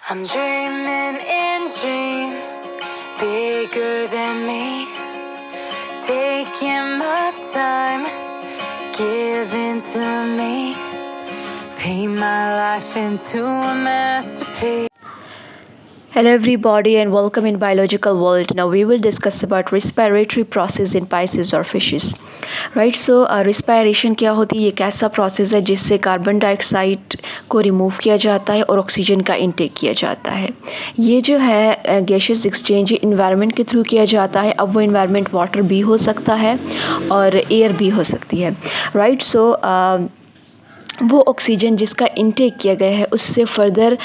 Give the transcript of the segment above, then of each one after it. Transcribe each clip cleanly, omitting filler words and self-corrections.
I'm dreaming in dreams bigger than me, taking my time, giving to me, paint my life into a masterpiece. Hello everybody and welcome in biological world. Now we will discuss about respiratory process in Pisces or fishes. Right, so respiration क्या होती है? ये एक ऐसा process है जिससे carbon dioxide को remove किया जाता है और ऑक्सीजन का इनटेक किया जाता है. ये जो है गैसेस एक्सचेंज इन्वायरमेंट के थ्रू किया जाता है. अब वो इन्वायरमेंट वाटर भी हो सकता है और एयर भी हो सकती है. राइट, सो वो ऑक्सीजन जिसका इनटेक किया गया है उससे फर्दर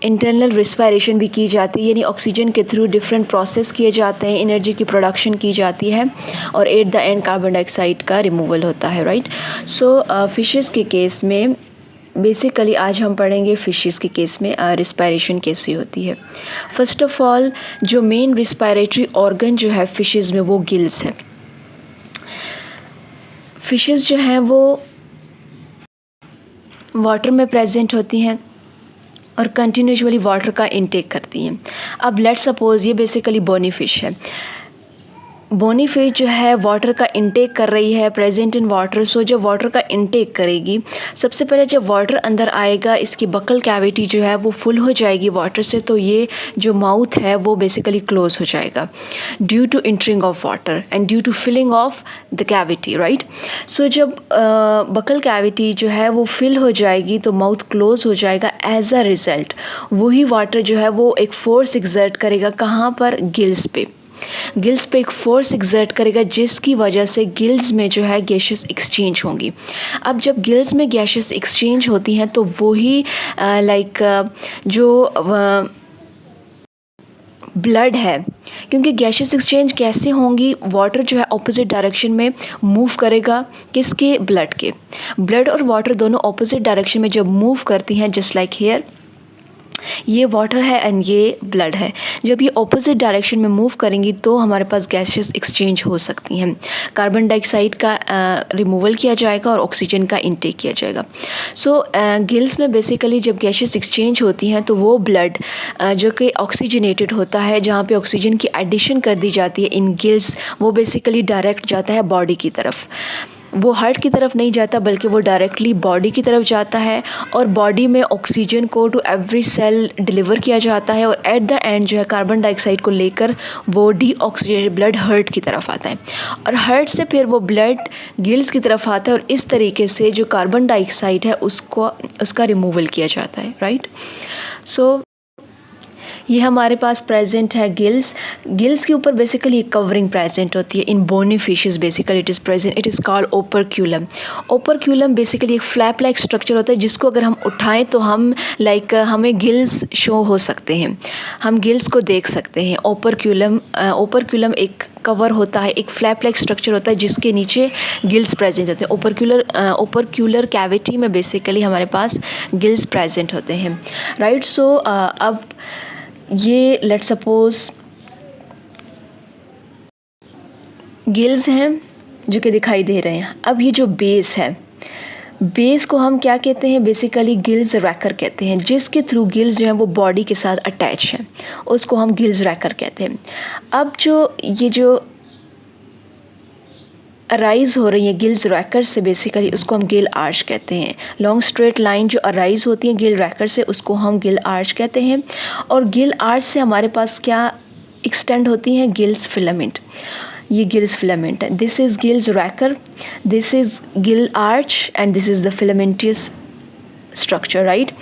इंटरनल रिस्पायरेशन भी की जाती है, यानी ऑक्सीजन के थ्रू डिफरेंट प्रोसेस किए जाते हैं, एनर्जी की प्रोडक्शन की जाती है और at the end carbon dioxide का रिमूवल होता है. राइट, सो फिशेस के केस में बेसिकली आज हम पढ़ेंगे फिशेस के केस में रिस्पायरेशन कैसी होती है. फर्स्ट ऑफ ऑल जो मेन रिस्पायरेटरी ऑर्गन जो है फिशेस में वो गिल्स है. फिशेस जो हैं वो वाटर में प्रेजेंट होती हैं और कंटिन्यूसली वाटर का इनटेक करती हैं. अब लेट्स सपोज़ ये बेसिकली बोनी फ़िश है. बोनी फिश जो है वाटर का इनटेक कर रही है, प्रेजेंट इन वाटर. सो जब वाटर का इनटेक करेगी, सबसे पहले जब वाटर अंदर आएगा इसकी बकल कैविटी जो है वो फुल हो जाएगी वाटर से, तो ये जो माउथ है वो बेसिकली क्लोज हो जाएगा due to entering of water and due to filling of the cavity. Right, so जब बकल कैविटी जो है वो फिल हो जाएगी तो माउथ क्लोज हो जाएगा. एज अ रिज़ल्ट वही वाटर जो है वो एक फोर्स एक्सर्ट करेगा. कहाँ पर? गिल्स पे. गिल्स पे एक फोर्स एक्सर्ट करेगा जिसकी वजह से गिल्स में जो है गैसेस एक्सचेंज होंगी. अब जब गिल्स में गैसेस एक्सचेंज होती हैं तो वही जो ब्लड है, क्योंकि गैसेस एक्सचेंज कैसे होंगी? वाटर जो है ऑपोजिट डायरेक्शन में मूव करेगा. किसके? ब्लड के. ब्लड और वाटर दोनों ऑपोजिट डायरेक्शन में जब मूव करती हैं, जस्ट लाइक हेयर, ये वाटर है एंड ये ब्लड है. जब ये ऑपोजिट डायरेक्शन में मूव करेंगी तो हमारे पास गैसेस एक्सचेंज हो सकती हैं. कार्बन डाइऑक्साइड का रिमूवल किया जाएगा और ऑक्सीजन का इनटेक किया जाएगा. सो गिल्स में बेसिकली जब गैसेस एक्सचेंज होती हैं तो वो ब्लड जो कि ऑक्सीजनेटेड होता है, जहाँ पे ऑक्सीजन की एडिशन कर दी जाती है इन गिल्स, वो बेसिकली डायरेक्ट जाता है बॉडी की तरफ. वो हार्ट की तरफ नहीं जाता बल्कि वो डायरेक्टली बॉडी की तरफ जाता है और बॉडी में ऑक्सीजन को टू एवरी सेल डिलीवर किया जाता है और एट द एंड जो है कार्बन डाइऑक्साइड को लेकर वो डीऑक्सीजनेटेड ब्लड हार्ट की तरफ आता है और हार्ट से फिर वो ब्लड गिल्स की तरफ आता है और इस तरीके से जो कार्बन डाइऑक्साइड है उसका रिमूवल किया जाता है. राइट, सो ये हमारे पास प्रेजेंट है गिल्स. गिल्स के ऊपर बेसिकली एक कवरिंग प्रेजेंट होती है. In bony fishes basically it is present. It is called operculum. Operculum basically एक फ्लैप लाइक स्ट्रक्चर होता है जिसको अगर हम उठाएं तो हम हमें गिल्स शो हो सकते हैं, हम गिल्स को देख सकते हैं. ओपरक्यूलम एक कवर होता है, एक फ्लैप लाइक स्ट्रक्चर होता है जिसके नीचे गिल्स प्रेजेंट होते हैं. ओपरक्यूलर कैविटी में बेसिकली हमारे पास गिल्स प्रेजेंट होते हैं. राइट, सो अब ये लेट्स सपोज गिल्स हैं जो कि दिखाई दे रहे हैं. अब ये जो बेस है, बेस को हम क्या कहते हैं? बेसिकली गिल्स रैकर कहते हैं, जिसके थ्रू गिल्स जो हैं वो बॉडी के साथ अटैच हैं, उसको हम गिल्स रैकर कहते हैं. अब ये जो अराइज़ हो रही है गिल्स रैकर से, बेसिकली उसको हम गिल आर्च कहते हैं. लॉन्ग स्ट्रेट लाइन जो अराइज़ होती है गिल रैकर से उसको हम गिल आर्च कहते हैं. और गिल आर्च से हमारे पास क्या एक्सटेंड होती हैं? Gills filament. ये गिल्स फिलामेंट है. This is gills raker, this is gill arch and this is the filamentous structure. Right,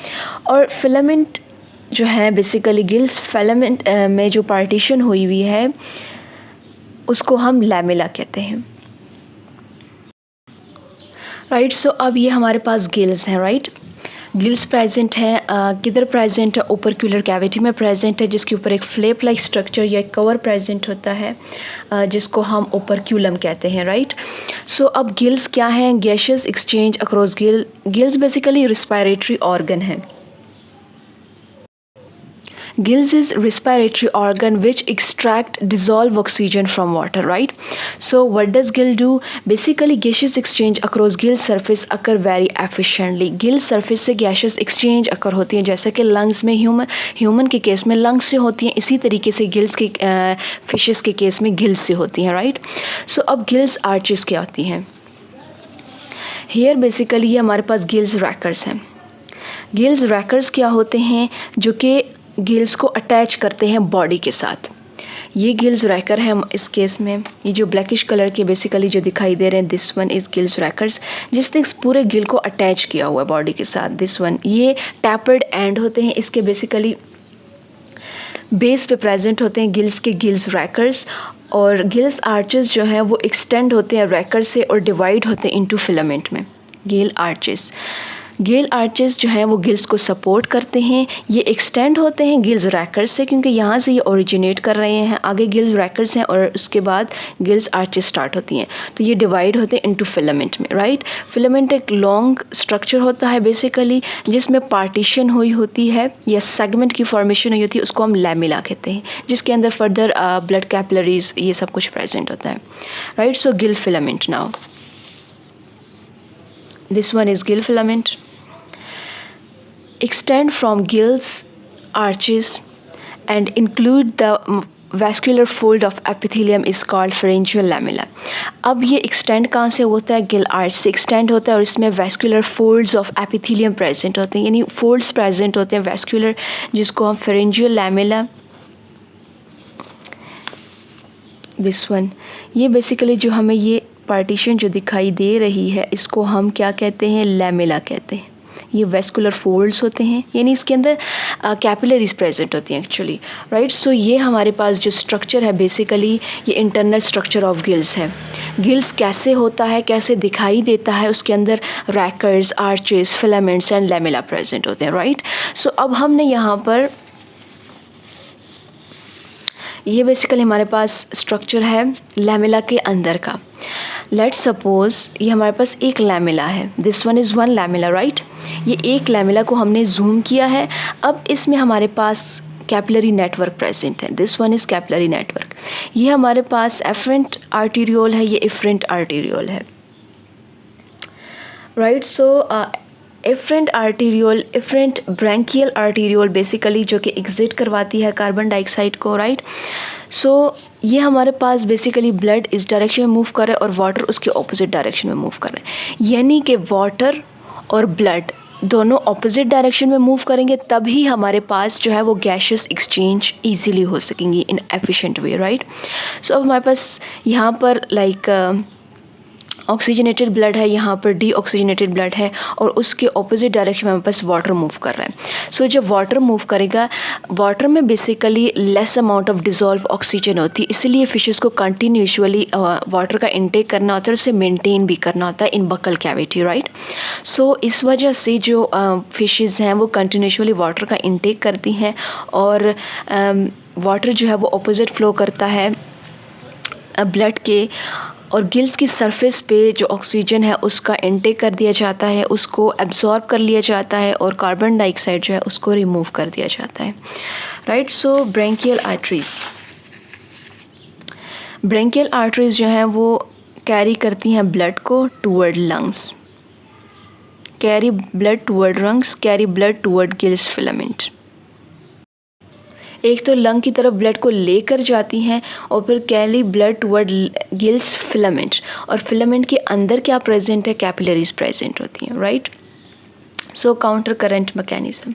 और फिलामेंट जो है बेसिकली गिल्स फिलामेंट में जो पार्टीशन हुई हुई है उसको हम लैमेला कहते हैं. राइट, सो अब ये हमारे पास गिल्स हैं. राइट, गिल्स प्रेजेंट है. किधर प्रेजेंट है? ओपरक्यूलर कैविटी में प्रेजेंट है, जिसके ऊपर एक फ्लैप लाइक स्ट्रक्चर या कवर प्रेजेंट होता है जिसको हम ओपरक्यूलम कहते हैं. राइट, सो अब गिल्स क्या हैं? Gases exchange across gills basically respiratory organ है. Gills is respiratory organ which extract dissolve oxygen from water, right? So what does gill do? Basically gaseous exchange across gill surface occur very efficiently. Gill surface से gaseous exchange occur होती है, जैसे कि lungs में human के case में lungs से होती हैं, इसी तरीके से गिल्स के फिशेस के केस में गिल्स से होती हैं, राइट? सो अब गिल्स आर्चेस क्या होती हैं? हेयर बेसिकली ये हमारे पास गिल्स रैकर्स हैं. गिल्स रैकर्स क्या होते हैं? जो कि गिल्स को अटैच करते हैं बॉडी के साथ. ये गिल्स रैकर है इस केस में. ये जो ब्लैकिश कलर के बेसिकली जो दिखाई दे रहे हैं, दिस वन इज़ गिल्स रैकर्स, जिसने इस पूरे गिल को अटैच किया हुआ है बॉडी के साथ. दिस वन ये टैपर्ड एंड होते हैं, इसके बेसिकली बेस पे प्रेजेंट होते हैं गिल्स के गिल्स रैकर्स. और गिल्स आर्चेस जो हैं वो एक्सटेंड होते हैं रैकर से और डिवाइड होते हैं इनटू फिलामेंट में. गिल आर्चेस जो हैं वो गिल्स को सपोर्ट करते हैं. ये एक्सटेंड होते हैं गिल्स रैकर्स से, क्योंकि यहाँ से ये ओरिजिनेट कर रहे हैं. आगे गिल्स रैकर्स हैं और उसके बाद गिल्स आर्चेस स्टार्ट होती हैं. तो ये डिवाइड होते हैं इनटू फिलामेंट में, राइट? फिलामेंट एक लॉन्ग स्ट्रक्चर होता है बेसिकली, जिसमें पार्टीशन हुई होती है या सेगमेंट की फॉर्मेशन हुई होती है, उसको हम लैमिला कहते हैं, जिसके अंदर फर्दर ब्लड कैपिलरीज ये सब कुछ प्रेजेंट होता है, right? So Gill filament. Now this one is gill filament. Extend from gills arches and include the vascular fold of epithelium is called pharyngeal lamella. अब ये extend कहाँ से होता है? गिल आर्च से extend होता है और इसमें vascular folds of epithelium present होते हैं, यानी folds present होते हैं vascular, जिसको हम pharyngeal lamella. दिस वन ये बेसिकली जो हमें ये पार्टीशन जो दिखाई दे रही है, इसको हम क्या कहते हैं? लैमेला कहते हैं. ये वेस्कुलर फोल्ड्स होते हैं, यानी इसके अंदर कैपिलरीज प्रेजेंट होती हैं एक्चुअली, राइट? सो ये हमारे पास जो स्ट्रक्चर है बेसिकली ये इंटरनल स्ट्रक्चर ऑफ गिल्स है. गिल्स कैसे होता है, कैसे दिखाई देता है? उसके अंदर rakers, arches, filaments and lamella present होते हैं, राइट? सो अब हमने यहाँ पर ये बेसिकली हमारे पास स्ट्रक्चर है लैमेला के अंदर का. लेट्स सपोज ये हमारे पास एक लैमेला है. This one is one lamella, right? ये एक लैमेला को हमने जूम किया है. अब इसमें हमारे पास कैपिलरी नेटवर्क प्रेजेंट है. This one is capillary network. ये हमारे पास एफरेंट आर्टीरियोल है, ये एफरेंट आर्टीरियोल है, राइट? सो एफरेंट ब्रैंकियल आर्टीरियोल बेसिकली जो कि एग्जिट करवाती है कार्बन डाइऑक्साइड को, राइट? सो ये हमारे पास बेसिकली ब्लड इस डायरेक्शन में मूव कर रहा है और वाटर उसके ऑपोजिट डायरेक्शन में मूव कर रहा है, यानी कि वाटर और ब्लड दोनों ऑपोजिट डायरेक्शन में मूव करेंगे, तभी हमारे पास जो है वो गैशियस एक्सचेंज ईजीली हो सकेंगी इन एफिशिएंट वे, राइट? सो अब हमारे पास यहाँ पर लाइक ऑक्सीजनेटेड ब्लड है, यहाँ पर डीऑक्सीजनेटेड ब्लड है और उसके ऑपोजिट डायरेक्शन में हमारे पास वाटर मूव कर रहा है. सो जब वाटर मूव करेगा, वाटर में basically less amount of dissolve oxygen होती है, इसलिए फिशेस को कंटिन्यूसली वाटर का इंटेक करना होता है, उसे मेंटेन भी करना होता है इन बकल कैविटी, राइट? सो इस वजह से जो फिशेस हैं वो कंटिन्यूसली वाटर का इंटेक करती हैं और वाटर जो है वो ऑपोजिट फ्लो करता है ब्लड के, और गिल्स की सरफेस पे जो ऑक्सीजन है उसका इंटेक कर दिया जाता है, उसको एब्जॉर्ब कर लिया जाता है और कार्बन डाइऑक्साइड जो है उसको रिमूव कर दिया जाता है, राइट? सो ब्रैंकियल आर्टरीज जो हैं वो कैरी करती हैं ब्लड को toward lungs, carry blood toward gills filament. एक तो लंग की तरफ ब्लड को लेकर जाती हैं और फिर carry blood toward gills filament, और फिलामेंट के अंदर क्या प्रेजेंट है? कैपिलरीज प्रेजेंट होती हैं, right? So counter current mechanism.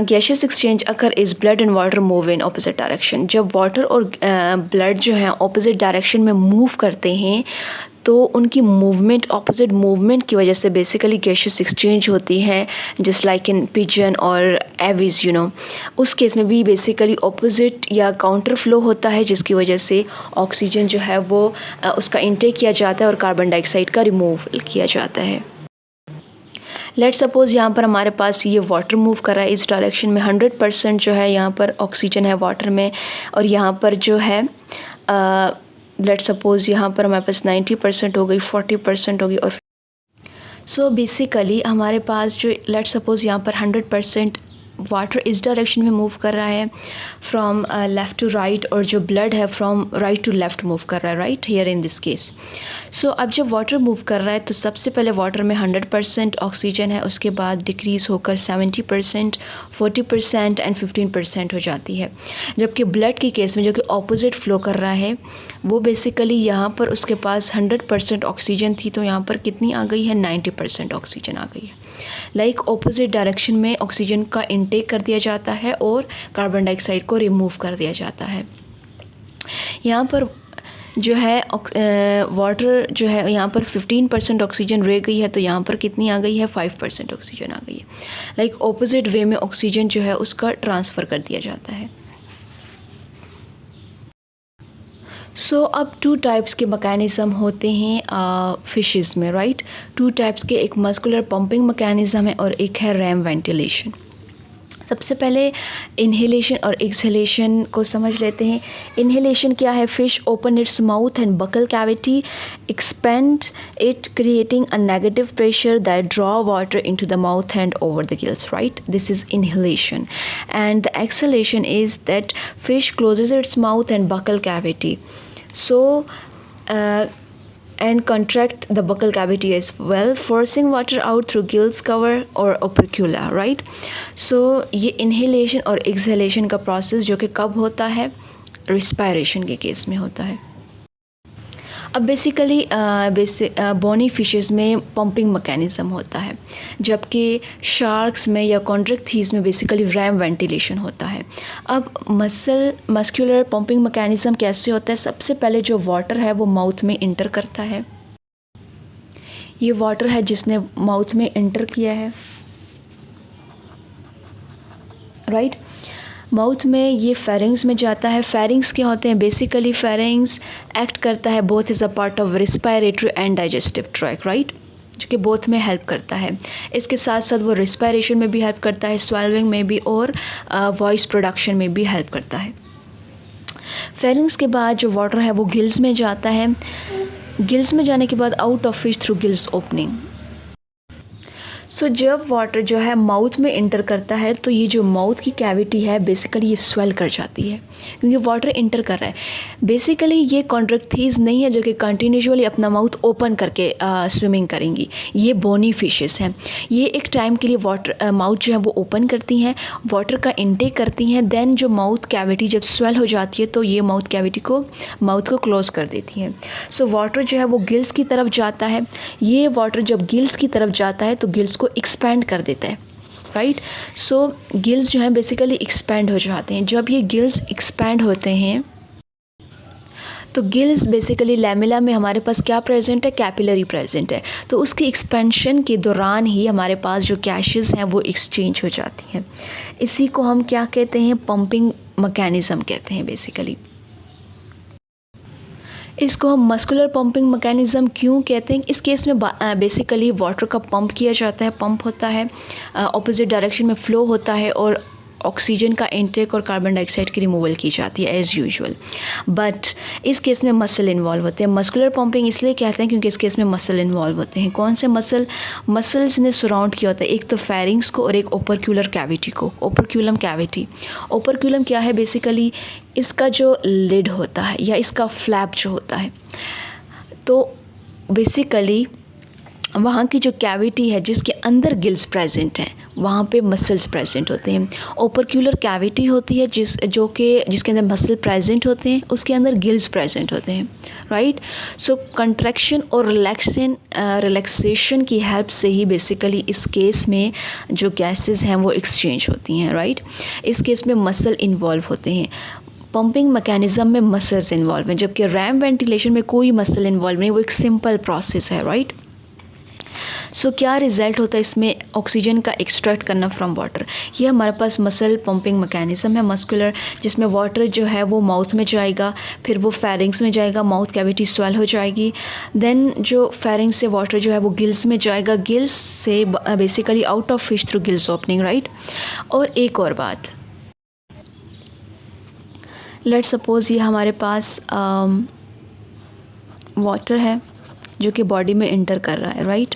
Gaseous exchange occur is blood and water move in opposite direction. जब वाटर और ब्लड जो है ऑपोजिट डायरेक्शन में मूव करते हैं तो उनकी मूवमेंट, ऑपोजिट मूवमेंट की वजह से बेसिकली गैशियस एक्सचेंज होती है, जस्ट लाइक इन पिजन और एविस, यू नो. उस केस में भी बेसिकली ऑपोजिट या काउंटर फ्लो होता है, जिसकी वजह से ऑक्सीजन जो है वो उसका इंटेक किया जाता है और कार्बन डाइऑक्साइड का रिमूव किया जाता है. लेट्स सपोज यहाँ पर हमारे पास ये वाटर मूव कर रहा है इस डायरेक्शन में, 100% जो है यहाँ पर ऑक्सीजन है वाटर में, और यहाँ पर जो है लेट्स सपोज यहाँ पर हमारे पास 90% हो गई, 40% हो गई. और सो बेसिकली हमारे पास जो लेट्स सपोज यहाँ पर 100% वाटर इस डायरेक्शन में मूव कर रहा है फ्रॉम लेफ़्ट टू राइट, और जो ब्लड है from right to left move कर रहा है, right here in this case. So अब जब वाटर मूव कर रहा है तो सबसे पहले वाटर में 100% ऑक्सीजन है, उसके बाद डिक्रीज़ होकर 70%, 40% एंड 15% हो जाती है। जबकि ब्लड के केस में जो कि ऑपोजिट फ़्लो कर रहा है, वो बेसिकली यहाँ पर उसके पास 100% ऑक्सीजन थी, तो यहाँ पर कितनी आ गई है, 90% ऑक्सीजन आ गई है। लाइक ऑपोजिट डायरेक्शन में ऑक्सीजन का इनटेक कर दिया जाता है और कार्बन डाइऑक्साइड को रिमूव कर दिया जाता है। यहाँ पर जो है वाटर जो है यहाँ पर 15% ऑक्सीजन रह गई है, तो यहाँ पर कितनी आ गई है, 5% ऑक्सीजन आ गई है। लाइक ऑपोजिट वे में ऑक्सीजन जो है उसका ट्रांसफ़र कर दिया जाता है। सो अब 2 टाइप्स के मैकेनिज़्म होते हैं फिशेस में, राइट। 2 टाइप्स के, एक मस्कुलर पंपिंग मैकेनिज़्म है और एक है रैम वेंटिलेशन। सबसे पहले इन्हेलेशन और एक्सहेलेशन को समझ लेते हैं। इन्हेलेशन क्या है, fish open its mouth and buccal cavity, expand it creating a negative pressure that draw water into the mouth and over the gills, right, this is inhalation. And the exhalation is that fish closes its mouth and buccal cavity, so and contract the buccal cavity as well, forcing water out through gills cover or opercula, right। so ये inhalation और exhalation का process जो कि कब होता है, respiration के case में होता है। अब बेसिकली बोनी फिशेस में पंपिंग मैकेनिज़्म होता है, जबकि शार्क्स में या कॉन्ट्रैक्थीज में बेसिकली रैम वेंटिलेशन होता है। अब मस्कुलर पंपिंग मैकेनिज़्म कैसे होता है, सबसे पहले जो वाटर है वो माउथ में इंटर करता है। ये वाटर है जिसने माउथ में इंटर किया है, राइट। माउथ में ये फेरिंग्स में जाता है। फेरिंग्स क्या होते हैं, बेसिकली फेरिंग्स एक्ट करता है both is a part of respiratory and digestive track, right, जो कि बोथ में हेल्प करता है। इसके साथ साथ वो रिस्पायरेशन में भी हेल्प करता है, स्वेलविंग में भी, और वॉइस प्रोडक्शन में भी हेल्प करता है। फेरिंग्स के बाद जो वाटर है वो गिल्स में जाता है। गिल्स में जाने के बाद out of fish through gills opening. So जब वाटर जो है माउथ में इंटर करता है तो ये जो माउथ की कैविटी है बेसिकली ये स्वेल कर जाती है, क्योंकि वाटर इंटर कर रहा है। बेसिकली ये कॉन्ट्रैक्थीज नहीं है जो कि कंटिन्यूअली अपना माउथ ओपन करके स्विमिंग करेंगी, ये बोनी फिशेस हैं। ये एक टाइम के लिए वाटर माउथ जो है वो ओपन करती हैं, वाटर का इनटेक करती हैं, देन जो माउथ कैविटी जब स्वेल हो जाती है तो ये माउथ कैविटी को क्लोज़ कर देती हैं। सो वाटर जो है वो गिल्स की तरफ जाता है। ये वाटर जब गिल्स की तरफ जाता है तो गिल्स को एक्सपेंड कर देता है, राइट। सो गिल्स जो हैं बेसिकली एक्सपेंड हो जाते हैं। जब ये गिल्स एक्सपेंड होते हैं तो गिल्स बेसिकली लैमेला में हमारे पास क्या प्रेजेंट है, कैपिलरी प्रेजेंट है। तो उसकी एक्सपेंशन के दौरान ही हमारे पास जो गैसेस हैं वो एक्सचेंज हो जाती हैं। इसी को हम क्या कहते हैं, पंपिंग मैकेनिज़्म कहते हैं बेसिकली। इसको हम मस्कुलर पंपिंग मैकेनिज़्म क्यों कहते हैं, इस केस में बेसिकली वाटर का पंप किया जाता है, पंप होता है, ऑपोजिट डायरेक्शन में फ़्लो होता है और ऑक्सीजन का इनटेक और कार्बन डाइऑक्साइड की रिमूवल की जाती है एज़ यूजुअल। बट इस केस में मसल इन्वॉल्व होते हैं। मस्कुलर पंपिंग इसलिए कहते हैं क्योंकि इस केस में मसल इन्वॉल्व होते हैं। कौन से मसल्स ने सराउंड किया होता है, एक तो फेरिंग्स को और एक ओपरक्यूलर कैविटी को। ओपरक्यूलम कैविटी, ओपरक्यूलम क्या है, बेसिकली इसका जो लिड होता है या इसका फ्लैप जो होता है, तो बेसिकली वहाँ की जो कैविटी है जिसके अंदर गिल्स प्रेजेंट हैं वहाँ पे मसल्स प्रेजेंट होते हैं। ओपरक्यूलर कैविटी होती है जिसके अंदर मसल प्रेजेंट होते हैं, उसके अंदर गिल्स प्रेजेंट होते हैं, राइट। सो कंट्रैक्शन और रिलैक्सेशन की हेल्प से ही बेसिकली इस केस में जो गैसेस हैं वो एक्सचेंज होती हैं, राइट। इस केस में मसल इन्वॉल्व होते हैं। पंपिंग मैकेनिज़्म में मसल्स इन्वॉल्व हैं, जबकि रैम वेंटिलेशन में कोई मसल इन्वॉल्व नहीं, वो एक सिंपल प्रोसेस है, राइट। सो क्या रिज़ल्ट होता है इसमें, ऑक्सीजन का एक्सट्रैक्ट करना फ्रॉम वाटर। ये हमारे पास मसल पंपिंग मैकेनिज़्म है मस्कुलर, जिसमें वाटर जो है वो माउथ में जाएगा, फिर वो फेरिंग्स में जाएगा, माउथ कैविटी स्वेल हो जाएगी, देन जो फेरिंग्स से वाटर जो है वो गिल्स में जाएगा, गिल्स से basically out of fish through gills opening, right. और एक और बात, लेट्स सपोज़ ये हमारे पास वाटर है जो कि बॉडी में इंटर कर रहा है, राइट।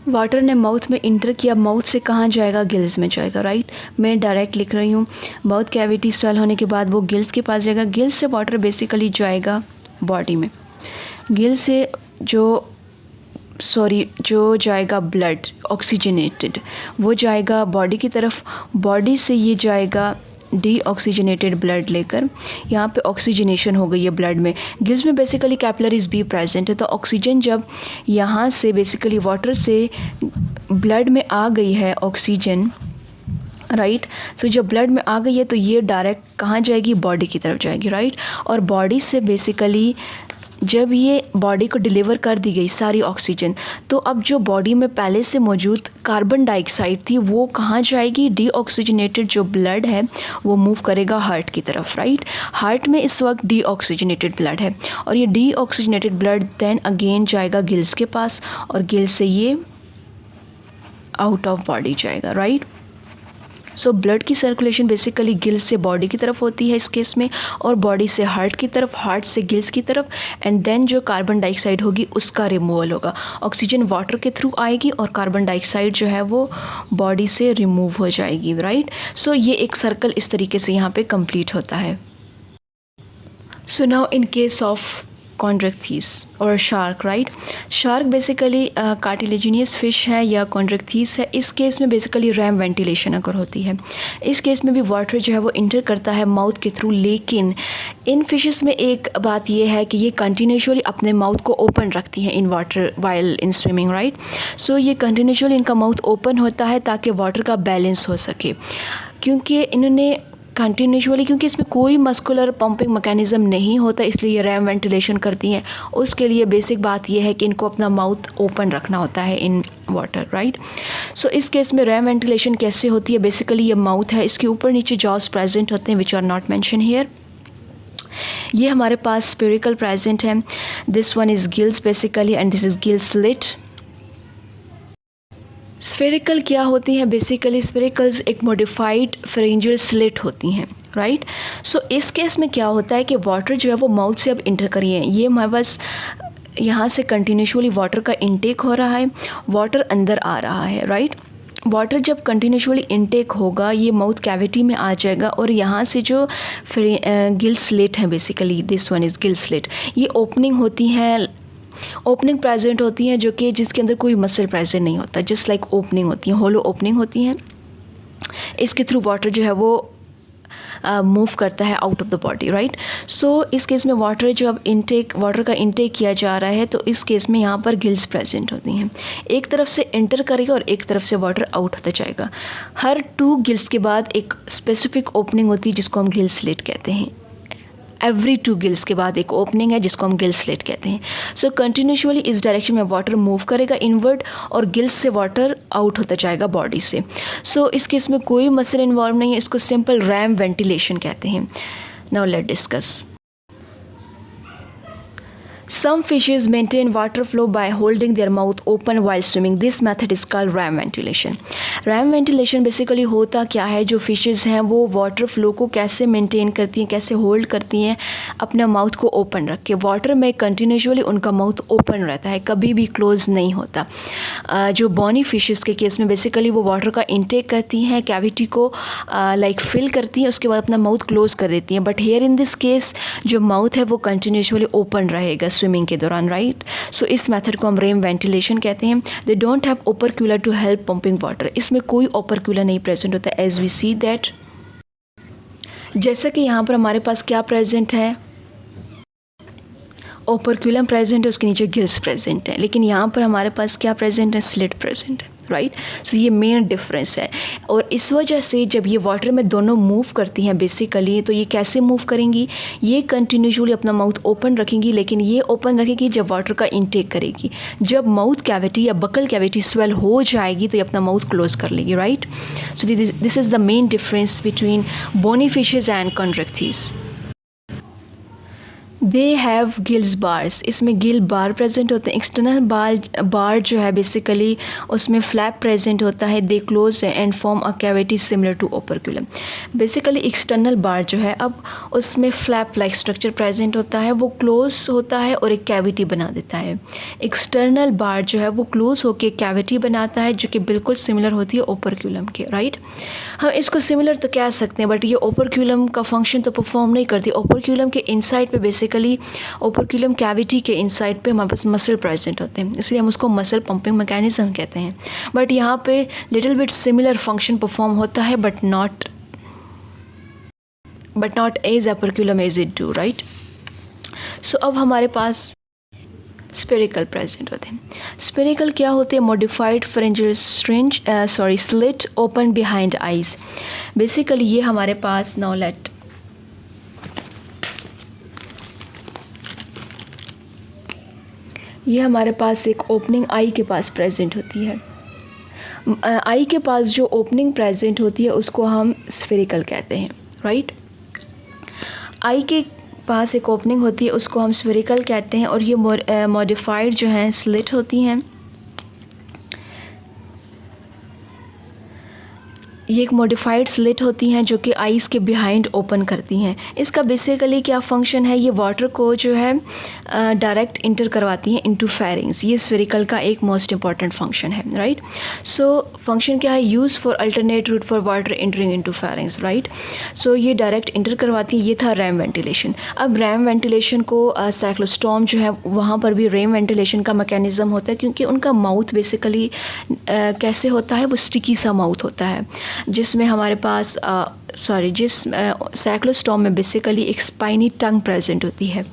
वाटर ने माउथ में इंटर किया, माउथ से कहाँ जाएगा, गिल्स में जाएगा, राइट। मैं डायरेक्ट लिख रही हूँ। माउथ कैविटी स्वेल होने के बाद वो गिल्स के पास जाएगा, गिल्स से वाटर बेसिकली जाएगा बॉडी में, गिल से जो जाएगा ब्लड ऑक्सीजनेटेड वो जाएगा बॉडी की तरफ, बॉडी से ये जाएगा डीऑक्सीजनेटेड ब्लड लेकर, यहाँ पे ऑक्सीजनेशन हो गई है ब्लड में। गिल्स में बेसिकली कैपिलरीज भी प्रेजेंट है, तो ऑक्सीजन जब यहाँ से बेसिकली वाटर से ब्लड में आ गई है ऑक्सीजन, राइट। सो जब ब्लड में आ गई है तो ये डायरेक्ट कहाँ जाएगी, बॉडी की तरफ जाएगी, राइट। और बॉडी से बेसिकली जब ये बॉडी को डिलीवर कर दी गई सारी ऑक्सीजन, तो अब जो बॉडी में पहले से मौजूद कार्बन डाइऑक्साइड थी वो कहाँ जाएगी, डीऑक्सीजनेटेड जो ब्लड है वो मूव करेगा हार्ट की तरफ, राइट। हार्ट में इस वक्त डीऑक्सीजनेटेड ब्लड है और ये डीऑक्सीजनेटेड ब्लड देन अगेन जाएगा गिल्स के पास और गिल्स से ये आउट ऑफ बॉडी जाएगा, राइट। सो ब्लड की सर्कुलेशन बेसिकली गिल्स से बॉडी की तरफ होती है इस केस में, और बॉडी से हार्ट की तरफ, हार्ट से गिल्स की तरफ, एंड देन जो कार्बन डाइऑक्साइड होगी उसका रिमूवल होगा। ऑक्सीजन वाटर के थ्रू आएगी और कार्बन डाइऑक्साइड जो है वो बॉडी से रिमूव हो जाएगी, राइट। सो ये एक सर्कल इस तरीके से यहाँ पे कंप्लीट होता है। So now in case of chondrichthyes और shark, right. Shark basically cartilaginous fish है या कॉन्ड्रेक्थीस है। इस केस में बेसिकली रैम वेंटिलेशन अगर होती है, इस केस में भी वाटर जो है वो इंटर करता है माउथ के थ्रू, लेकिन इन फिशेस में एक बात ये है कि ये कंटिन्यूसली अपने माउथ को ओपन रखती हैं in water while in swimming, right. So ये कंटिन्यूसली इनका माउथ ओपन होता है ताकि वाटर का बैलेंस हो सके, क्योंकि इन्होंने कंटिन्यूसली, क्योंकि इसमें कोई मस्कुलर पंपिंग मैकेनिज़्म नहीं होता, इसलिए ये रैम वेंटिलेशन करती हैं। उसके लिए बेसिक बात यह है कि इनको अपना माउथ ओपन रखना होता है इन वाटर, राइट। सो इस केस में रैम वेंटिलेशन कैसे होती है, बेसिकली ये माउथ है, इसके ऊपर नीचे जॉस प्रेजेंट होते हैं which are not mention here. ये हमारे पास स्पेरिकल प्रेजेंट है, this one is gills basically and this is gill slit. Spherical क्या होती हैं, बेसिकली स्फेरिकल्स एक मॉडिफाइड फेरेंजियल स्लिट होती हैं, राइट। सो इस केस में क्या होता है कि वाटर जो है वो माउथ से अब इंटर करी है, ये हमारे पास यहाँ से कंटिन्यूसली वाटर का इंटेक हो रहा है, वाटर अंदर आ रहा है, राइट। वाटर जब कंटिन्यूसली इंटेक होगा ये माउथ कैविटी में आ जाएगा और यहाँ से जो गिल स्लिट है, basically this one is gill slit, ये ओपनिंग होती हैं, ओपनिंग प्रेजेंट होती हैं जो कि जिसके अंदर कोई मसल प्रेजेंट नहीं होता, जस्ट लाइक ओपनिंग होती हैं, होलो ओपनिंग होती हैं। इसके थ्रू वाटर जो है वो मूव करता है out of the body, right. So इस केस में वाटर जो अब वाटर का इंटेक किया जा रहा है, तो इस केस में यहाँ पर गिल्स प्रेजेंट होती हैं, एक तरफ से इंटर करेगा और एक तरफ से वाटर आउट होता जाएगा। हर 2 गिल्स के बाद एक स्पेसिफिक ओपनिंग होती है जिसको हम गिल स्लिट कहते हैं। एवरी 2 गिल्स के बाद एक ओपनिंग है जिसको हम गिल स्लिट कहते हैं। सो कंटिन्यूसली इस डायरेक्शन में वाटर मूव करेगा इनवर्ड और गिल्स से वाटर आउट होता जाएगा बॉडी से। सो इस केस में कोई मसल इन्वॉल्व नहीं है, इसको सिंपल रैम वेंटिलेशन कहते हैं। Now let discuss. Some fishes maintain water flow by holding their mouth open while swimming. This method is called ram ventilation. Ram ventilation basically होता क्या है, जो fishes हैं वो water flow को कैसे maintain करती हैं, कैसे hold करती हैं अपना mouth को open रख के। water में continuously उनका mouth open रहता है, कभी भी close नहीं होता। जो bony fishes के केस में basically वो water का intake करती हैं, cavity को like fill करती हैं, उसके बाद अपना mouth close कर देती हैं। but here in this case जो mouth है वो continuously open रहेगा स्विमिंग के दौरान, राइट। सो इस मेथड को हम रेम वेंटिलेशन कहते हैं। They don't have opercular to help pumping water, इसमें कोई ओपरक्यूलर नहीं प्रेजेंट होता एज वी सी दैट। जैसा कि यहाँ पर हमारे पास क्या प्रेजेंट है, ओपरक्यूलम प्रेजेंट है, उसके नीचे गिल्स प्रेजेंट है, लेकिन यहाँ पर हमारे पास क्या प्रेजेंट है, स्लिट प्रेजेंट है, राइट। सो ये मेन डिफरेंस है। और इस वजह से जब ये वाटर में दोनों मूव करती हैं बेसिकली, तो ये कैसे मूव करेंगी, ये कंटिन्यूसली अपना माउथ ओपन रखेंगी, लेकिन ये ओपन रखेगी जब वाटर का इंटेक करेगी। जब माउथ कैविटी या बकल कैविटी स्वेल हो जाएगी तो ये अपना माउथ क्लोज कर लेगी, right. So this is the main difference between bony fishes and chondrichthyes. They have gills bars, इसमें गिल बार प्रेजेंट होते हैं। एक्सटर्नल बार जो है बेसिकली उसमें फ्लैप प्रेजेंट होता है। They close and form a cavity similar to operculum. Basically external bar जो है अब उसमें फ्लैप लाइक स्ट्रक्चर प्रेजेंट होता है, वो क्लोज होता है और एक कैविटी बना देता है। एक्सटर्नल बार जो है वो क्लोज होकर कैविटी बनाता है जो कि बिल्कुल सिमिलर होती है ओपरक्यूलम के, राइट। हम इसको सिमिलर तो कह सकते हैं बट ये ओपरक्यूलम का फंक्शन तो परफॉर्म नहीं करती। ओपरक्यूलम के इनसाइड पे बेसिकली ओपरक्यूलम कैविटी के इनसाइड पे हमारे पास मसल प्रेजेंट होते हैं, इसलिए हम उसको मसल पंपिंग मैकेनिज्म कहते हैं। बट यहाँ पे little bit similar function perform होता है but not as operculum as it do, right. So अब हमारे पास स्पेरिकल प्रेजेंट होते हैं। स्पेरिकल क्या होते हैं? Modified pharyngeal slit open behind eyes. Basically ये हमारे पास ये हमारे पास एक ओपनिंग आई के पास प्रेजेंट होती है। आई के पास जो ओपनिंग प्रेजेंट होती है उसको हम स्फेरिकल कहते हैं, राइट। आई के पास एक ओपनिंग होती है उसको हम स्फेरिकल कहते हैं और ये मॉडिफाइड जो हैं स्लिट होती हैं। ये एक मॉडिफाइड स्लिट होती हैं जो कि आइज़ के बिहाइंड ओपन करती हैं। इसका बेसिकली क्या फंक्शन है? ये वाटर को जो है डायरेक्ट इंटर करवाती हैं इनटू फेरिंग्स। ये स्फेरिकल का एक मोस्ट इंपॉर्टेंट फंक्शन है, राइट। सो फंक्शन क्या है? Use for alternate route for water entering into pharynx, right. So ये डायरेक्ट इंटर करवाती है। ये था रैम वेंटिलेशन। अब रैम वेंटिलेशन को साइक्लोस्टॉम जो है वहाँ पर भी रैम वेंटिलेशन का मैकेनिज़्म होता है क्योंकि उनका माउथ बेसिकली कैसे होता है? वो स्टिकी सा माउथ होता है जिसमें हमारे पास साइक्लोस्टॉम में बेसिकली एक स्पाइनी टंग प्रेजेंट होती है।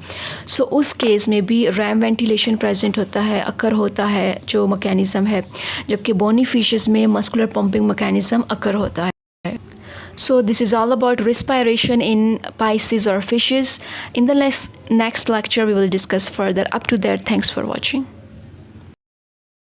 सो उस केस में भी रैम वेंटिलेशन प्रेजेंट होता है, अकर होता है जो मैकेनिज़्म है, जबकि बोनी फिशेस में मस्कुलर पंपिंग मैकेनिज़्म अकर होता है। So this is all about respiration in Pisces or fishes. In the next lecture we will discuss further. Up to there, thanks for watching.